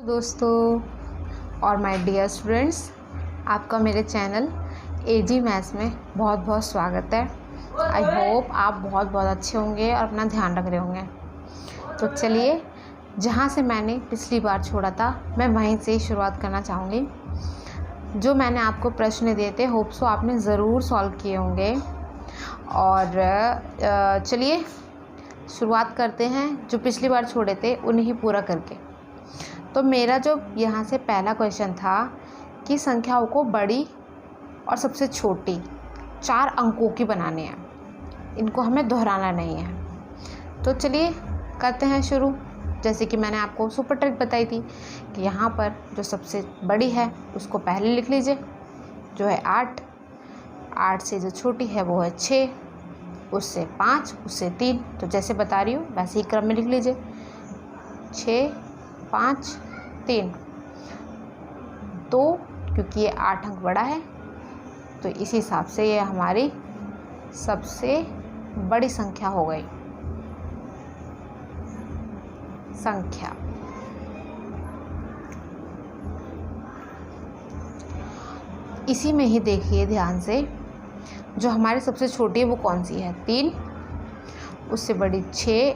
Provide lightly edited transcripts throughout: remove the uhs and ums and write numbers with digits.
दोस्तों और my dear students, आपका मेरे चैनल एजी मैथ्स में बहुत बहुत स्वागत है। आई होप आप बहुत बहुत अच्छे होंगे और अपना ध्यान रख रहे होंगे। तो चलिए, जहाँ से मैंने पिछली बार छोड़ा था मैं वहीं से ही शुरुआत करना चाहूँगी। जो मैंने आपको प्रश्न दिए थे, होप सो आपने ज़रूर सॉल्व किए होंगे। और चलिए शुरुआत करते हैं। जो पिछली बार छोड़े थे उन्हें ही पूरा करके। तो मेरा जो यहाँ से पहला क्वेश्चन था कि संख्याओं को बड़ी और सबसे छोटी 4 अंकों की बनानी है, इनको हमें दोहराना नहीं है। तो चलिए करते हैं शुरू। जैसे कि मैंने आपको सुपर ट्रिक बताई थी कि यहाँ पर जो सबसे बड़ी है उसको पहले लिख लीजिए, जो है 8 से जो छोटी है वो है 6, उससे 5, उससे 3। तो जैसे बता रही हूँ वैसे ही क्रम में लिख लीजिए, 6 5 3। तो क्योंकि ये 8 अंक बड़ा है तो इस हिसाब से ये हमारी सबसे बड़ी संख्या हो गई। संख्या इसी में ही देखिए ध्यान से, जो हमारी सबसे छोटी है वो कौन सी है? 3, उससे बड़ी 3,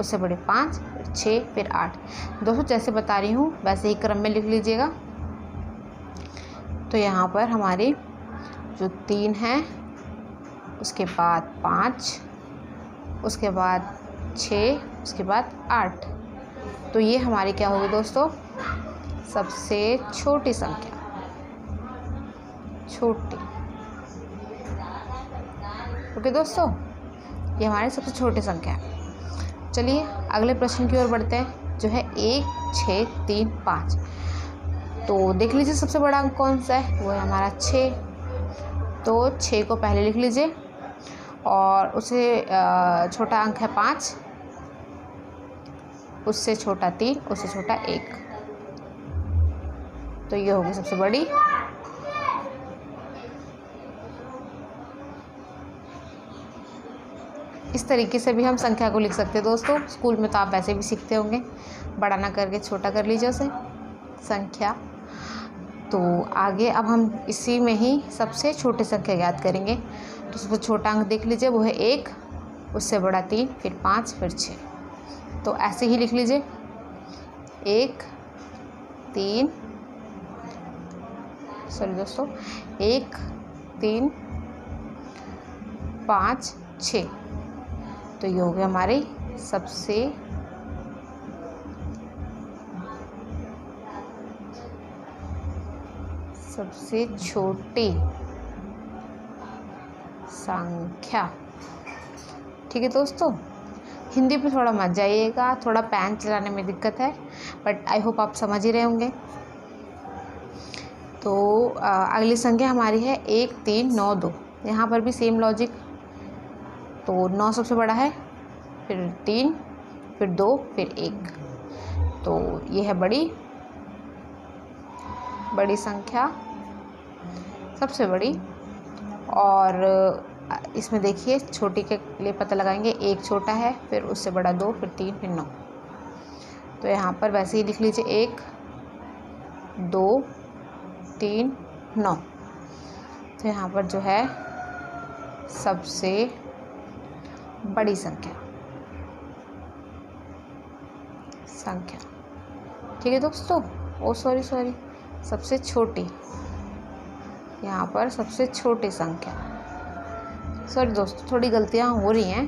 उससे बड़ी 5, 6, फिर 8। दोस्तों जैसे बता रही हूँ वैसे ही क्रम में लिख लीजिएगा। तो यहाँ पर हमारी जो 3 है, उसके बाद 5, उसके बाद 6, उसके बाद 8। तो ये हमारी क्या होगी दोस्तों? सबसे छोटी संख्या। छोटी। ओके दोस्तों, ये हमारी सबसे छोटी संख्या है। चलिए अगले प्रश्न की ओर बढ़ते हैं, जो है 1 6 3 5। तो देख लीजिए सबसे बड़ा अंक कौन सा है? वो है हमारा 6। तो 6 को पहले लिख लीजिए और उससे छोटा अंक है 5, उससे छोटा 3, उससे छोटा 1। तो ये होगी सबसे बड़ी। इस तरीके से भी हम संख्या को लिख सकते हैं दोस्तों। स्कूल में तो आप वैसे भी सीखते होंगे, बड़ा ना करके छोटा कर लीजिए उसे, संख्या। तो आगे अब हम इसी में ही सबसे छोटी संख्या ज्ञात करेंगे। तो सबसे छोटा अंक देख लीजिए, वो है 1, उससे बड़ा 3, फिर 5, फिर 6। तो ऐसे ही लिख लीजिए, 1 3 5 6। तो ये हो गया हमारी सबसे छोटी संख्या। ठीक है दोस्तों, हिंदी पे थोड़ा मत जाइएगा, थोड़ा पेन चलाने में दिक्कत है, बट आई होप आप समझ ही रहे होंगे। तो अगली संख्या हमारी है 1 3 9 2। यहाँ पर भी सेम लॉजिक। तो 9 सबसे बड़ा है, फिर 3, फिर 2, फिर 1। तो ये है बड़ी संख्या, सबसे बड़ी। और इसमें देखिए छोटी के लिए पता लगाएंगे, 1 छोटा है, फिर उससे बड़ा 2, फिर 3, फिर 9। तो यहाँ पर वैसे ही लिख लीजिए, 1 2 3 9। तो यहाँ पर जो है सबसे बड़ी संख्या। ठीक है दोस्तों। सॉरी सबसे छोटी, यहाँ पर सबसे छोटी संख्या। सॉरी दोस्तों, थोड़ी गलतियाँ हो रही हैं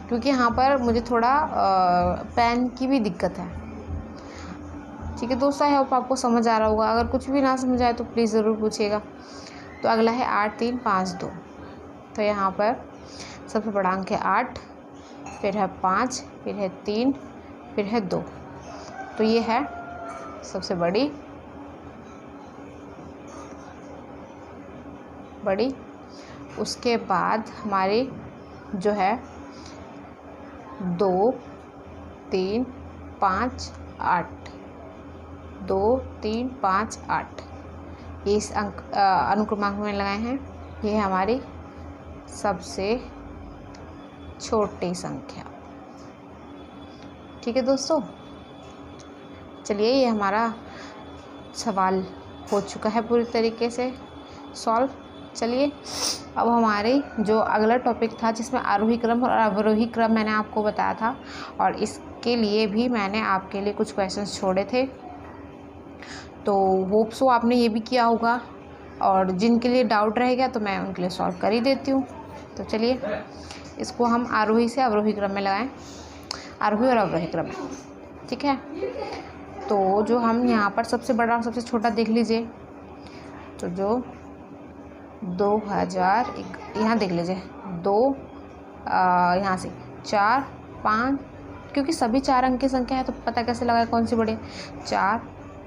क्योंकि यहाँ पर मुझे थोड़ा पेन की भी दिक्कत है। ठीक है दोस्तों, आई होप आपको समझ आ रहा होगा। अगर कुछ भी ना समझ आए तो प्लीज़ ज़रूर पूछिएगा। तो अगला है 8 3 5 2। तो यहाँ पर सबसे बड़ा अंक है 8, फिर है 5, फिर है 3, फिर है 2। तो ये है सबसे बड़ी। उसके बाद हमारी जो है 2 3 5 8। 2 3 5 8 ये इस अनुक्रमांक में लगाए हैं। ये है हमारी सबसे छोटी संख्या। ठीक है दोस्तों। चलिए, ये हमारा सवाल हो चुका है पूरी तरीके से सॉल्व। चलिए, अब हमारे जो अगला टॉपिक था जिसमें आरोही क्रम और अवरोही क्रम मैंने आपको बताया था, और इसके लिए भी मैंने आपके लिए कुछ क्वेश्चंस छोड़े थे, तो होप सो आपने ये भी किया होगा, और जिनके लिए डाउट रहेगा तो मैं उनके लिए सॉल्व कर ही देती हूँ। तो चलिए, इसको हम आरोही से अवरोही क्रम में लगाएं, आरोही और अवरोही क्रम में, ठीक है। तो जो हम यहाँ पर सबसे बड़ा और सबसे छोटा देख लीजिए, तो जो 2001 यहाँ देख लीजिए, 2 यहाँ से 4 5, क्योंकि सभी 4 अंक की संख्या है तो पता कैसे लगाए कौन सी बड़ी, 4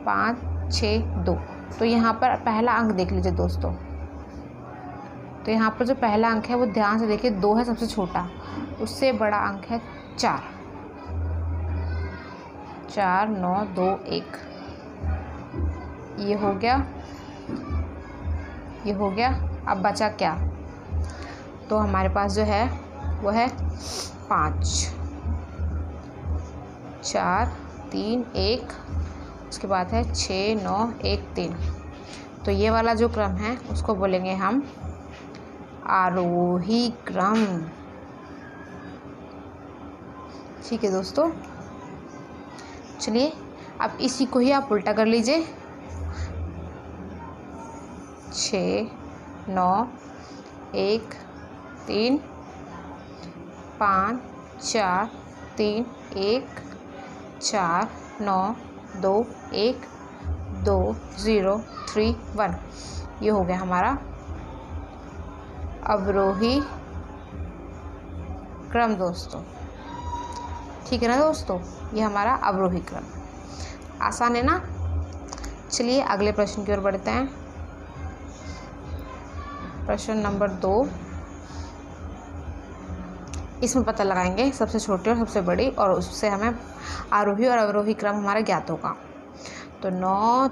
5 6 2। तो यहाँ पर पहला अंक देख लीजिए दोस्तों, तो यहाँ पर जो पहला अंक है वो ध्यान से देखिए, 2 है सबसे छोटा, उससे बड़ा अंक है 4, 4 9 2 1, ये हो गया, ये हो गया। अब बचा क्या, तो हमारे पास जो है वो है 5 4 3 1, उसके बाद है 6 9 1 3। तो ये वाला जो क्रम है उसको बोलेंगे हम आरोही क्रम, ठीक है दोस्तों। चलिए, अब इसी को ही आप उल्टा कर लीजिए, 6 9 1 3 5 4 3 1 4 9 2 1 2 0 3 1। ये हो गया हमारा अवरोही क्रम दोस्तों, ठीक है ना दोस्तों, ये हमारा अवरोही क्रम। आसान है ना। चलिए अगले प्रश्न की ओर बढ़ते हैं। प्रश्न नंबर 2, इसमें पता लगाएंगे सबसे छोटी और सबसे बड़ी, और उससे हमें आरोही और अवरोही क्रम हमारा ज्ञात होगा। तो 9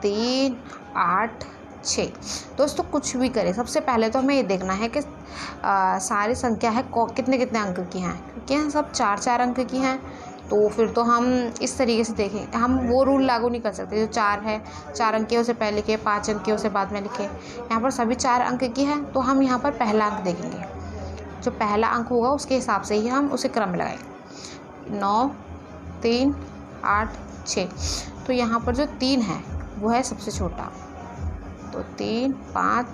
3 8 6। दोस्तों कुछ भी करें, सबसे पहले तो हमें ये देखना है कि सारी संख्या है कितने कितने अंक की हैं, क्योंकि यहाँ सब 4 अंक की हैं, तो फिर तो हम इस तरीके से देखें, हम वो रूल लागू नहीं कर सकते जो 4 है 4 अंक उसे पहले लिखे, 5 अंक उसे बाद में लिखे। यहाँ पर सभी 4 अंक की है, तो हम यहाँ पर पहला अंक देखेंगे, जो पहला अंक होगा उसके हिसाब से ही हम उसे क्रम में लगाएंगे। 9 3 8 6। तो यहाँ पर जो 3 है वो है सबसे छोटा, तो 3 5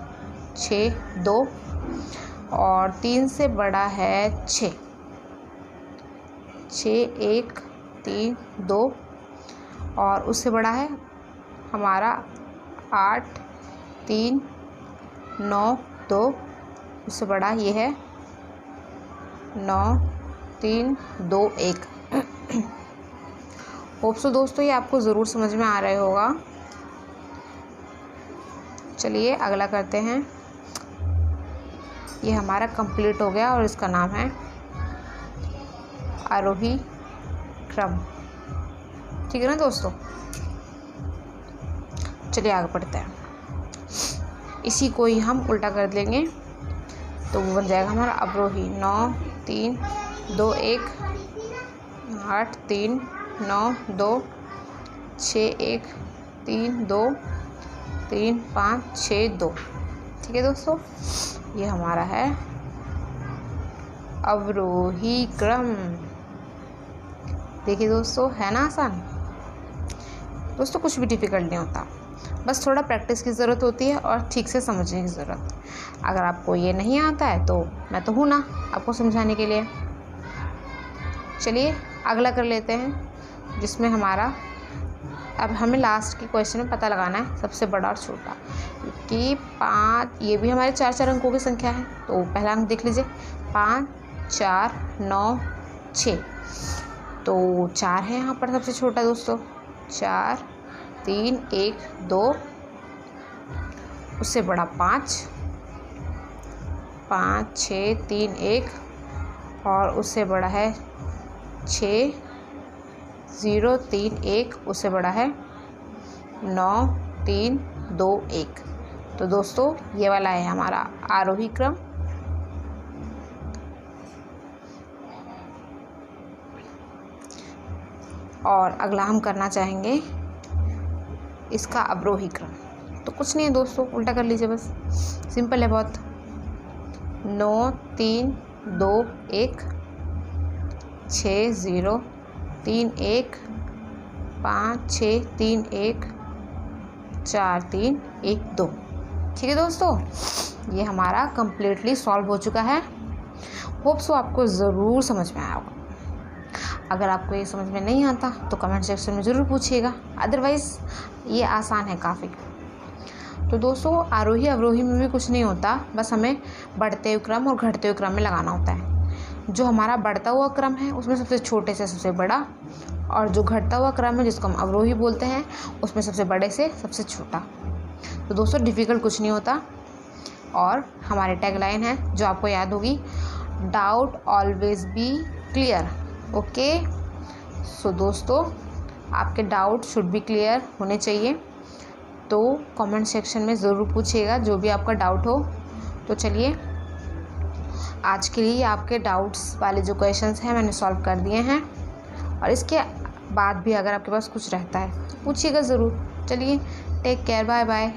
6 2, और 3 से बड़ा है 6 1 3 2, और उससे बड़ा है हमारा 8 3 9 2, उससे बड़ा ये है 9 3 2 1। होप सो दोस्तों ये आपको ज़रूर समझ में आ रहा होगा। चलिए अगला करते हैं। ये हमारा कंप्लीट हो गया और इसका नाम है आरोही क्रम, ठीक है ना दोस्तों। चलिए आगे बढ़ते हैं। इसी को ही हम उल्टा कर देंगे, तो वो बन जाएगा हमारा अवरोही। 9 3 2 1 8 3 9 2 6 1 3 2 3 5 6 2, ठीक है दोस्तों। ये हमारा है अवरोही क्रम। देखिए दोस्तों, है ना आसान। दोस्तों कुछ भी डिफ़िकल्ट नहीं होता, बस थोड़ा प्रैक्टिस की ज़रूरत होती है और ठीक से समझने की ज़रूरत। अगर आपको ये नहीं आता है तो मैं तो हूँ ना आपको समझाने के लिए। चलिए अगला कर लेते हैं, जिसमें हमारा अब हमें लास्ट के क्वेश्चन में पता लगाना है सबसे बड़ा और छोटा, क्योंकि 5 ये भी हमारे 4 अंकों की संख्या है। तो पहला अंक देख लीजिए, 5 4 9 6। तो 4 है यहाँ पर सबसे छोटा दोस्तों, 4 3 1 2, उससे बड़ा 5 5 6 3 1, और उससे बड़ा है 6 0 3 1, उससे बड़ा है 9 3 2 1। तो दोस्तों ये वाला है हमारा आरोही क्रम। और अगला हम करना चाहेंगे इसका अवरोही क्रम। तो कुछ नहीं है दोस्तों, उल्टा कर लीजिए बस, सिंपल है बहुत। 9 3 2 1 6 0 3 1 5 6 3 1 4 3 1 2। ठीक है दोस्तों, ये हमारा कम्प्लीटली सॉल्व हो चुका है। होप सो आपको ज़रूर समझ में आया होगा। अगर आपको ये समझ में नहीं आता तो कमेंट सेक्शन में ज़रूर पूछिएगा, अदरवाइज़ ये आसान है काफ़ी। तो दोस्तों आरोही अवरोही में भी कुछ नहीं होता, बस हमें बढ़ते हुए क्रम और घटते हुए क्रम में लगाना होता है। जो हमारा बढ़ता हुआ क्रम है उसमें सबसे छोटे से सबसे बड़ा, और जो घटता हुआ क्रम है जिसको हम अवरोही बोलते हैं उसमें सबसे बड़े से सबसे छोटा। तो दोस्तों डिफ़िकल्ट कुछ नहीं होता। और हमारी टैगलाइन है जो आपको याद होगी, doubt always be clear. Okay, so दोस्तों आपके डाउट शुड बी क्लियर होने चाहिए, तो कमेंट सेक्शन में ज़रूर पूछिएगा जो भी आपका डाउट हो। तो चलिए आज के लिए आपके डाउट्स वाले जो क्वेश्चंस हैं मैंने सॉल्व कर दिए हैं, और इसके बाद भी अगर आपके पास कुछ रहता है तो पूछिएगा ज़रूर। चलिए, टेक केयर, बाय बाय।